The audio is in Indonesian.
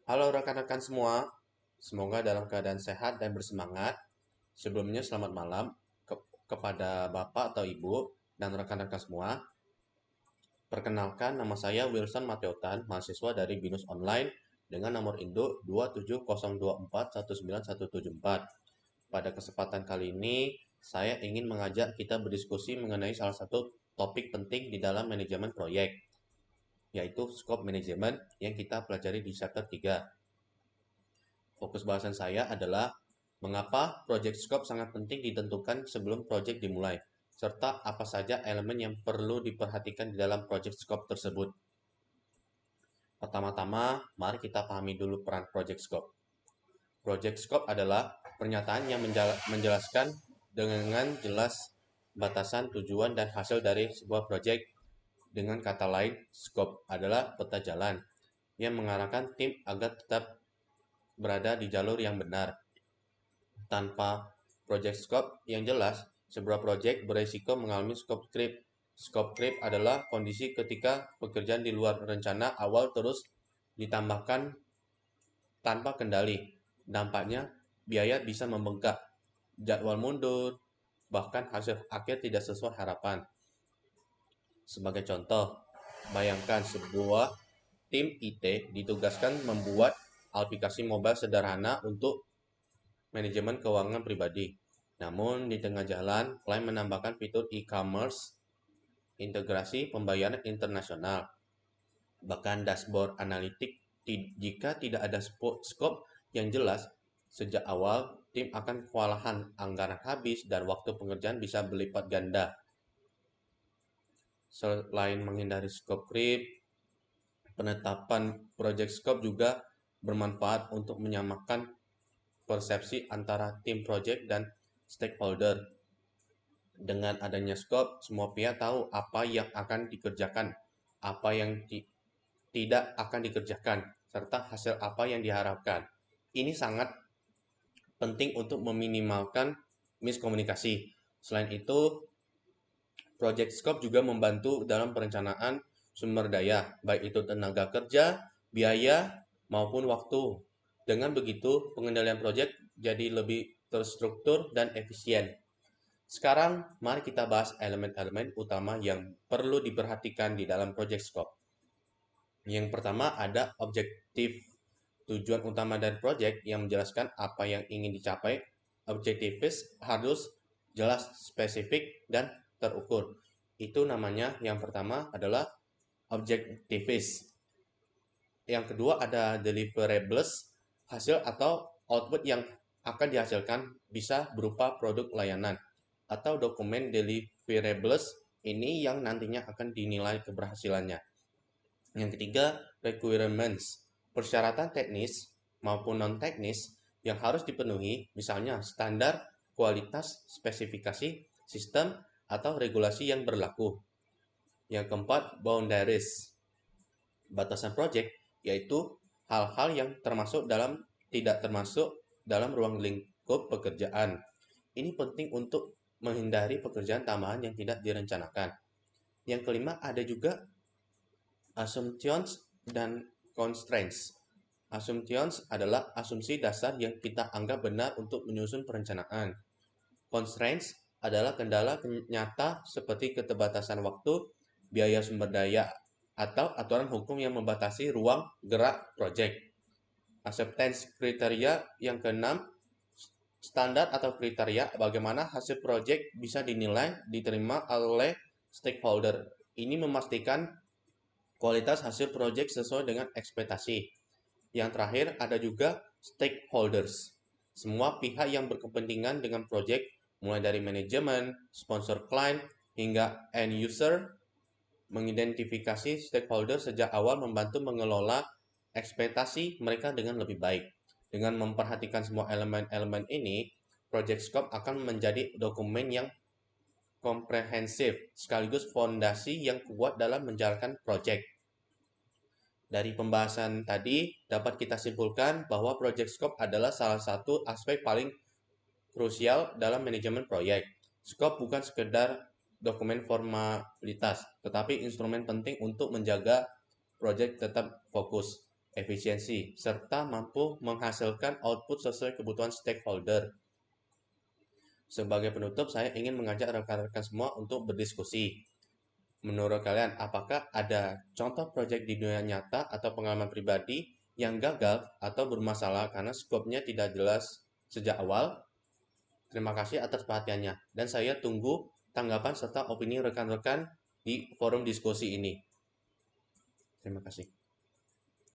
Halo rekan-rekan semua, semoga dalam keadaan sehat dan bersemangat. Sebelumnya selamat malam kepada Bapak atau Ibu dan rekan-rekan semua. Perkenalkan, nama saya Wilson Mateotan, mahasiswa dari BINUS Online dengan nomor induk 27024197174. Pada kesempatan kali ini, saya ingin mengajak kita berdiskusi mengenai salah satu topik penting di dalam manajemen proyek, yaitu scope management yang kita pelajari di chapter 3. Fokus bahasan saya adalah mengapa project scope sangat penting ditentukan sebelum project dimulai, serta apa saja elemen yang perlu diperhatikan di dalam project scope tersebut. Pertama-tama, mari kita pahami dulu peran project scope. Project scope adalah pernyataan yang menjelaskan dengan jelas batasan, tujuan, dan hasil dari sebuah project. Dengan kata lain, scope adalah peta jalan yang mengarahkan tim agar tetap berada di jalur yang benar. Tanpa project scope yang jelas, sebuah project berisiko mengalami scope creep. Scope creep adalah kondisi ketika pekerjaan di luar rencana awal terus ditambahkan tanpa kendali. Dampaknya, biaya bisa membengkak, jadwal mundur, bahkan hasil akhir tidak sesuai harapan. Sebagai contoh, bayangkan sebuah tim IT ditugaskan membuat aplikasi mobile sederhana untuk manajemen keuangan pribadi. Namun, di tengah jalan, klien menambahkan fitur e-commerce, integrasi pembayaran internasional, bahkan dashboard analitik. Jika tidak ada scope yang jelas, sejak awal, tim akan kewalahan, anggaran habis, dan waktu pengerjaan bisa berlipat ganda. Selain menghindari scope creep, penetapan project scope juga bermanfaat untuk menyamakan persepsi antara tim project dan stakeholder. Dengan adanya scope, semua pihak tahu apa yang akan dikerjakan, apa yang tidak akan dikerjakan, serta hasil apa yang diharapkan. Ini sangat penting untuk meminimalkan miskomunikasi. Selain itu, project scope juga membantu dalam perencanaan sumber daya, baik itu tenaga kerja, biaya, maupun waktu. Dengan begitu, pengendalian project jadi lebih terstruktur dan efisien. Sekarang, mari kita bahas elemen-elemen utama yang perlu diperhatikan di dalam project scope. Yang pertama ada objektif. Tujuan utama dari project yang menjelaskan apa yang ingin dicapai. Objektifis harus jelas, spesifik, dan terukur. Itu namanya yang pertama adalah objektifis. Yang kedua ada deliverables, hasil atau output yang akan dihasilkan bisa berupa produk layanan atau dokumen deliverables ini yang nantinya akan dinilai keberhasilannya. Yang ketiga, requirements, persyaratan teknis maupun non-teknis yang harus dipenuhi, misalnya standar, kualitas, spesifikasi, sistem, atau regulasi yang berlaku. Yang keempat, boundaries, batasan project, yaitu hal-hal yang tidak termasuk dalam ruang lingkup pekerjaan. Ini penting untuk menghindari pekerjaan tambahan yang tidak direncanakan. Yang kelima, ada juga assumptions dan constraints. Assumptions adalah asumsi dasar yang kita anggap benar untuk menyusun perencanaan. Constraints adalah kendala nyata seperti keterbatasan waktu, biaya sumber daya, atau aturan hukum yang membatasi ruang gerak proyek. Acceptance kriteria yang keenam, standar atau kriteria bagaimana hasil proyek bisa dinilai diterima oleh stakeholder. Ini memastikan kualitas hasil proyek sesuai dengan ekspektasi. Yang terakhir ada juga stakeholders. Semua pihak yang berkepentingan dengan proyek, mulai dari manajemen, sponsor klien, hingga end user, mengidentifikasi stakeholder sejak awal membantu mengelola ekspektasi mereka dengan lebih baik. Dengan memperhatikan semua elemen-elemen ini, project scope akan menjadi dokumen yang komprehensif sekaligus fondasi yang kuat dalam menjalankan proyek. Dari pembahasan tadi dapat kita simpulkan bahwa project scope adalah salah satu aspek paling krusial dalam manajemen proyek. Scope bukan sekedar dokumen formalitas, tetapi instrumen penting untuk menjaga proyek tetap fokus, efisiensi, serta mampu menghasilkan output sesuai kebutuhan stakeholder. Sebagai penutup, saya ingin mengajak rekan-rekan semua untuk berdiskusi. Menurut kalian, apakah ada contoh proyek di dunia nyata atau pengalaman pribadi yang gagal atau bermasalah karena skopnya tidak jelas sejak awal? Terima kasih atas perhatiannya, dan saya tunggu tanggapan serta opini rekan-rekan di forum diskusi ini. Terima kasih.